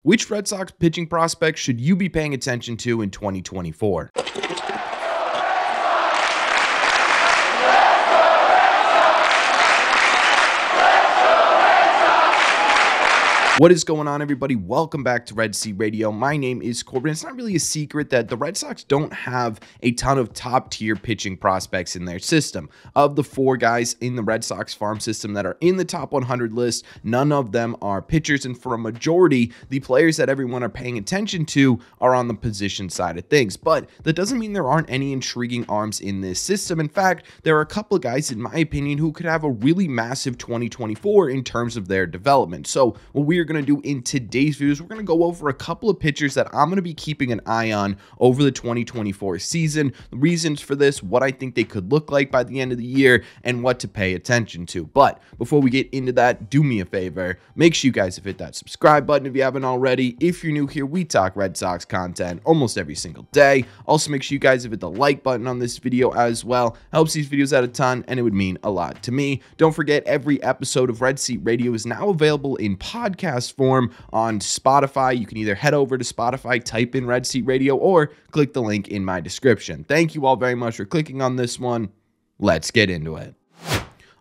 Which Red Sox pitching prospects should you be paying attention to in 2024? What is going on, everybody? Welcome back to Red Sea Radio. My name is Corbin. It's not really a secret that the Red Sox don't have a ton of top-tier pitching prospects in their system. Of the 4 guys in the Red Sox farm system that are in the top 100 list, none of them are pitchers, and for a majority, the players that everyone are paying attention to are on the position side of things. But that doesn't mean there aren't any intriguing arms in this system. In fact, there are a couple of guys, in my opinion, who could have a really massive 2024 in terms of their development. So what we are going to do in today's videos, we're going to go over a couple of pitchers that I'm going to be keeping an eye on over the 2024 season, the reasons for this, what I think they could look like by the end of the year, and what to pay attention to. But before we get into that, do me a favor, make sure you guys have hit that subscribe button if you haven't already. If you're new here, we talk Red Sox content almost every single day. Also, make sure you guys have hit the like button on this video as well. Helps these videos out a ton, and it would mean a lot to me. Don't forget, every episode of Red Seat Radio is now available in podcast form on Spotify. You can either head over to Spotify, type in Red Seat Radio, or click the link in my description. Thank you all very much for clicking on this one. Let's get into it.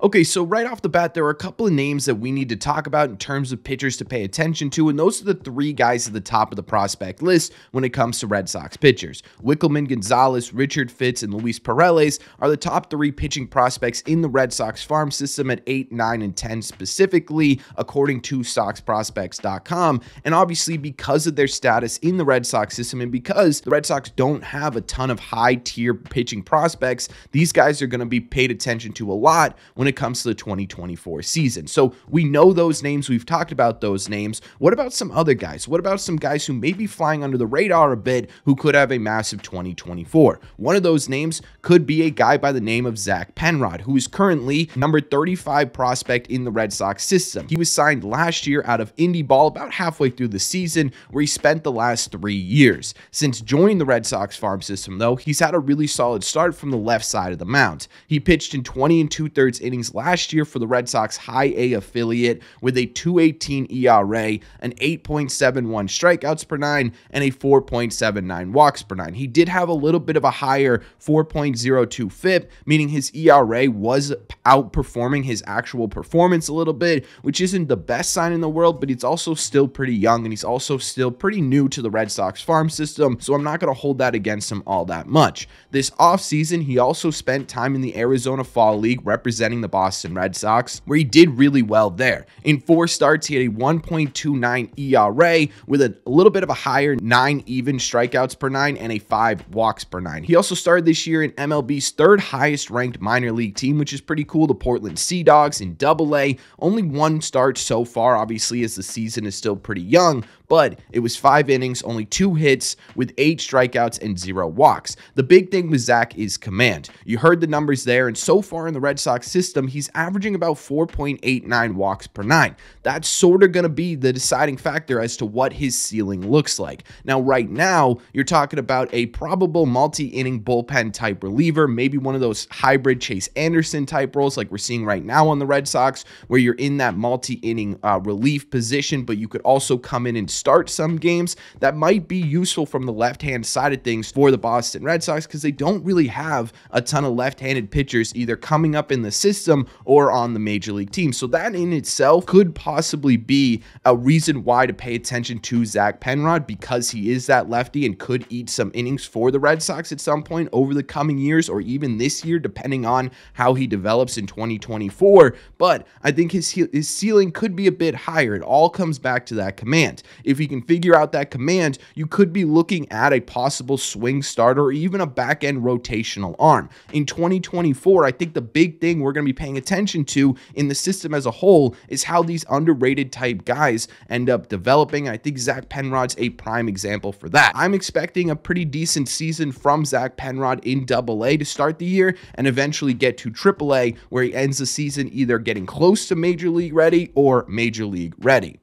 Okay, so right off the bat, there are a couple of names that we need to talk about in terms of pitchers to pay attention to, and those are the 3 guys at the top of the prospect list when it comes to Red Sox pitchers. Wikelman, Gonzalez, Richard Fitz, and Luis Pareles are the top 3 pitching prospects in the Red Sox farm system at 8, 9, and 10 specifically, according to SoxProspects.com. And obviously, because of their status in the Red Sox system and because the Red Sox don't have a ton of high-tier pitching prospects, these guys are going to be paid attention to a lot when it comes to the 2024 season. So we know those names. We've talked about those names. What about some other guys? What about some guys who may be flying under the radar a bit who could have a massive 2024? One of those names could be a guy by the name of Zach Penrod, who is currently number 35 prospect in the Red Sox system. He was signed last year out of Indy Ball about halfway through the season, where he spent the last 3 years. Since joining the Red Sox farm system, though, he's had a really solid start from the left side of the mound. He pitched in 20 2/3 innings last year for the Red Sox High A affiliate with a 2.18 ERA, an 8.71 strikeouts per 9, and a 4.79 walks per 9. He did have a little bit of a higher 4.02 FIP, meaning his ERA was outperforming his actual performance a little bit, which isn't the best sign in the world, but he's also still pretty young, and he's also still pretty new to the Red Sox farm system, so I'm not going to hold that against him all that much. This offseason, he also spent time in the Arizona Fall League representing the Boston Red Sox, where he did really well there. In 4 starts, he had a 1.29 ERA with a little bit of a higher 9 even strikeouts per 9 and a 5 walks per 9. He also started this year in MLB's 3rd highest ranked minor league team, which is pretty cool, the Portland Sea Dogs in AA. Only 1 start so far, obviously, as the season is still pretty young, but it was 5 innings, only 2 hits with 8 strikeouts and 0 walks. The big thing with Zach is command. You heard the numbers there, and so far in the Red Sox system, he's averaging about 4.89 walks per 9. That's sort of going to be the deciding factor as to what his ceiling looks like. Now, right now, you're talking about a probable multi-inning bullpen type reliever, maybe one of those hybrid Chase Anderson type roles like we're seeing right now on the Red Sox, where you're in that multi-inning relief position, but you could also come in and start some games. That might be useful from the left-hand side of things for the Boston Red Sox, because they don't really have a ton of left-handed pitchers either coming up in the system or on the major league team. So that in itself could possibly be a reason why to pay attention to Zach Penrod, because he is that lefty and could eat some innings for the Red Sox at some point over the coming years, or even this year, depending on how he develops in 2024. But I think his ceiling could be a bit higher. It all comes back to that command. If he can figure out that command, you could be looking at a possible swing starter or even a back-end rotational arm. In 2024, I think the big thing we're going to be paying attention to in the system as a whole is how these underrated type guys end up developing. I think Zach Penrod's a prime example for that. I'm expecting a pretty decent season from Zach Penrod in AA to start the year and eventually get to AAA, where he ends the season either getting close to Major League ready or Major League ready.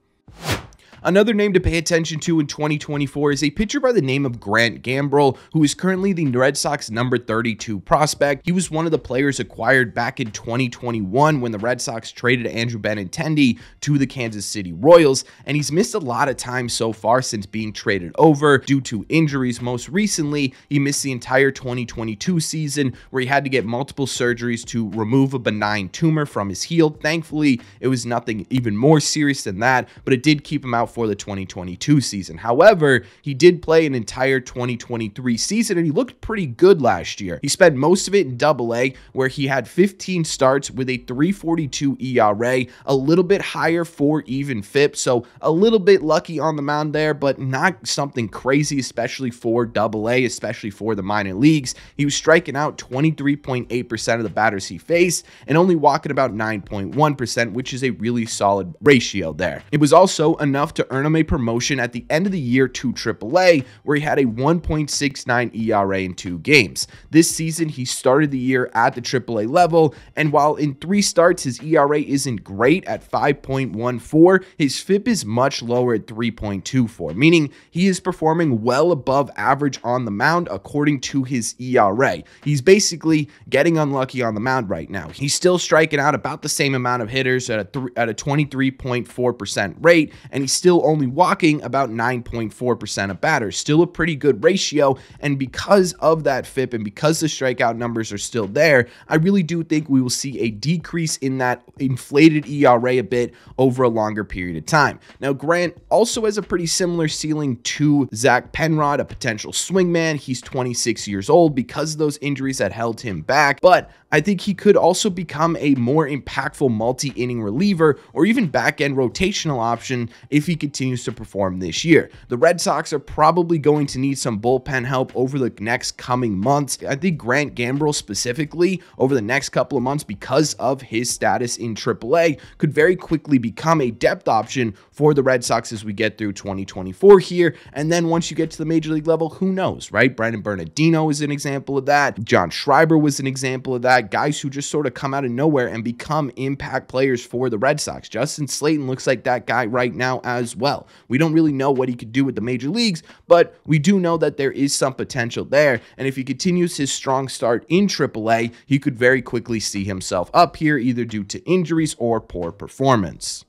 Another name to pay attention to in 2024 is a pitcher by the name of Gambrel, who is currently the Red Sox number 32 prospect. He was one of the players acquired back in 2021 when the Red Sox traded Andrew Benintendi to the Kansas City Royals, and he's missed a lot of time so far since being traded over due to injuries. Most recently, he missed the entire 2022 season where he had to get multiple surgeries to remove a benign tumor from his heel. Thankfully, it was nothing even more serious than that, but it did keep him out for the 2022 season. However, he did play an entire 2023 season, and he looked pretty good last year. He spent most of it in Double-A, where he had 15 starts with a 3.42 ERA, a little bit higher for even FIP, so a little bit lucky on the mound there, but not something crazy, especially for Double-A, especially for the minor leagues. He was striking out 23.8% of the batters he faced and only walking about 9.1%, which is a really solid ratio there. It was also enough to earn him a promotion at the end of the year to AAA, where he had a 1.69 ERA in 2 games. This season, he started the year at the AAA level, and while in 3 starts his ERA isn't great at 5.14, his FIP is much lower at 3.24, meaning he is performing well above average on the mound according to his ERA. He's basically getting unlucky on the mound right now. He's still striking out about the same amount of hitters at a 23.4% rate, and he's still only walking about 9.4% of batters. Still a pretty good ratio, and because of that FIP and because the strikeout numbers are still there, I really do think we will see a decrease in that inflated ERA a bit over a longer period of time. Now, Grant also has a pretty similar ceiling to Zach Penrod, a potential swingman. He's 26 years old because of those injuries that held him back, but I think he could also become a more impactful multi-inning reliever or even back-end rotational option if he continues to perform this year. The Red Sox are probably going to need some bullpen help over the next coming months. I think Grant Gambrel specifically over the next couple of months, because of his status in AAA, could very quickly become a depth option for the Red Sox as we get through 2024 here. And then once you get to the major league level, who knows, right? Brandon Bernardino is an example of that. John Schreiber was an example of that. Guys who just sort of come out of nowhere and become impact players for the Red Sox. Justin Slayton looks like that guy right now as well. We don't really know what he could do with the major leagues, but we do know that there is some potential there. And if he continues his strong start in AAA, he could very quickly see himself up here, either due to injuries or poor performance.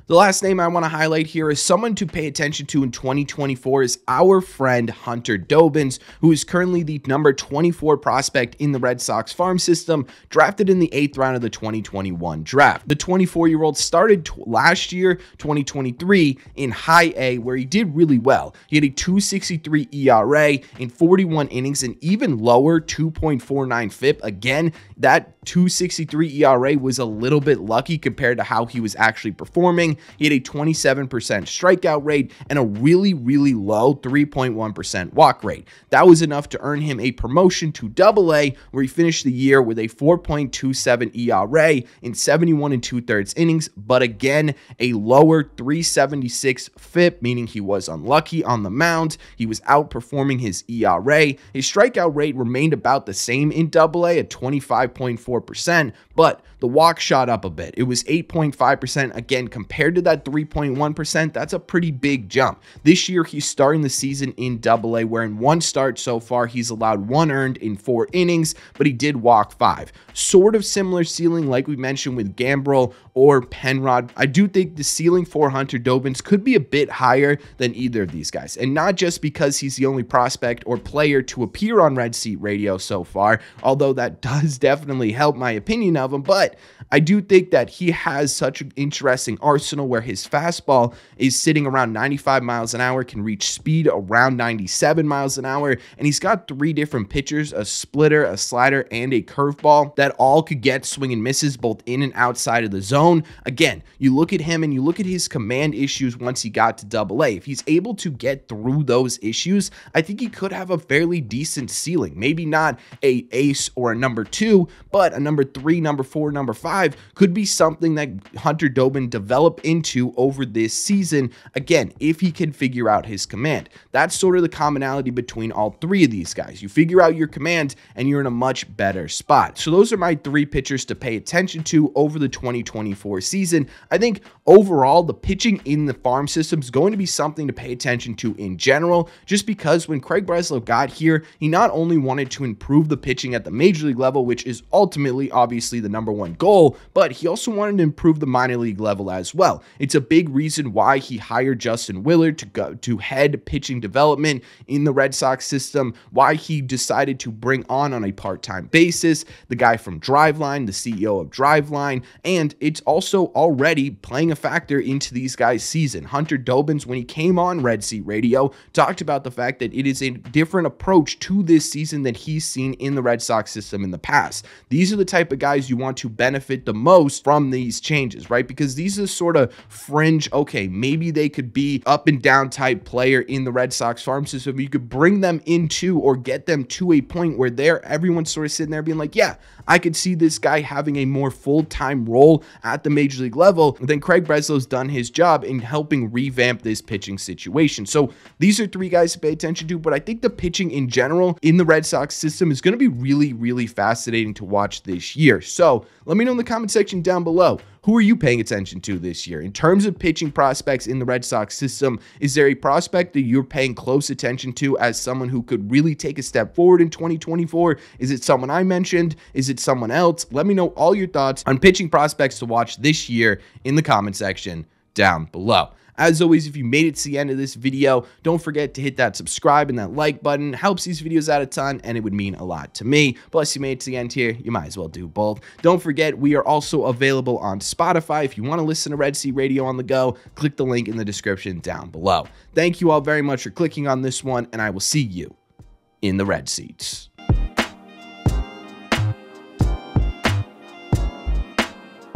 The last name I want to highlight here is someone to pay attention to in 2024 is our friend Hunter Dobbins, who is currently the number 24 prospect in the Red Sox farm system, drafted in the 8th round of the 2021 draft. The 24-year-old started last year, 2023, in High A, where he did really well. He had a 2.63 ERA in 41 innings, and even lower 2.49 FIP. Again, that 2.63 ERA was a little bit lucky compared to how he was actually performing. He had a 27% strikeout rate and a really, really low 3.1% walk rate. That was enough to earn him a promotion to Double-A, where he finished the year with a 4.27 ERA in 71 2/3 innings, but again, a lower 3.76 FIP, meaning he was unlucky on the mound. He was outperforming his ERA. His strikeout rate remained about the same in Double-A at 25.4%, but the walk shot up a bit. It was 8.5%. Again, compared to that 3.1%, that's a pretty big jump. This year, he's starting the season in Double-A, where in 1 start so far, he's allowed 1 earned in 4 innings, but he did walk 5. Sort of similar ceiling like we mentioned with Gambrel or Penrod. I do think the ceiling for Hunter Dobbins could be a bit higher than either of these guys. And not just because he's the only prospect or player to appear on Red Seat Radio so far, although that does definitely help my opinion of him, but I do think that he has such an interesting arsenal where his fastball is sitting around 95 miles an hour, can reach speed around 97 miles an hour, and he's got 3 different pitchers, a splitter, a slider, and a curveball that all could get swing and misses both in and outside of the zone. Again, you look at him and you look at his command issues once he got to Double-A. If he's able to get through those issues, I think he could have a fairly decent ceiling. Maybe not a ace or a number 2, but a number 3, number 4, number 5 could be something that Hunter Dobin develop into over this season. Again, if he can figure out his command. That's sort of the commonality between all 3 of these guys. You figure out your command and you're in a much better spot. So those are my 3 pitchers to pay attention to over the 2024 season. I think overall, the pitching in the farm system is going to be something to pay attention to in general, just because when Craig Breslow got here, he not only wanted to improve the pitching at the major league level, which is ultimately obviously the #1 goal, but he also wanted to improve the minor league level as well. It's a big reason why he hired Justin Willard to head pitching development in the Red Sox system, why he decided to bring on a part-time basis the guy from Driveline, the CEO of Driveline, and it's also already playing a factor into these guys' season. Hunter Dobin, when he came on Red Seat Radio, talked about the fact that it is a different approach to this season than he's seen in the Red Sox system in the past. These are the type of guys you want to benefit the most from these changes, right? Because these are sort of fringe, okay, maybe they could be up and down type player in the Red Sox farm system. You could bring them into or get them to a point where everyone's sort of sitting there being like, yeah, I could see this guy having a more full-time role at the major league level. Then Craig Breslow's done his job in helping revamp this pitching situation. So these are 3 guys to pay attention to, but I think the pitching in general in the Red Sox system is going to be really, really fascinating to watch this year. So let me know in the comment section down below. Who are you paying attention to this year? In terms of pitching prospects in the Red Sox system, is there a prospect that you're paying close attention to as someone who could really take a step forward in 2024? Is it someone I mentioned? Is it someone else? Let me know all your thoughts on pitching prospects to watch this year in the comment section down below. As always, if you made it to the end of this video, don't forget to hit that subscribe and that like button. It helps these videos out a ton, and it would mean a lot to me. Plus, you made it to the end here, you might as well do both. Don't forget, we are also available on Spotify. If you want to listen to Red Seat Radio on the go, click the link in the description down below. Thank you all very much for clicking on this one, and I will see you in the Red Seats.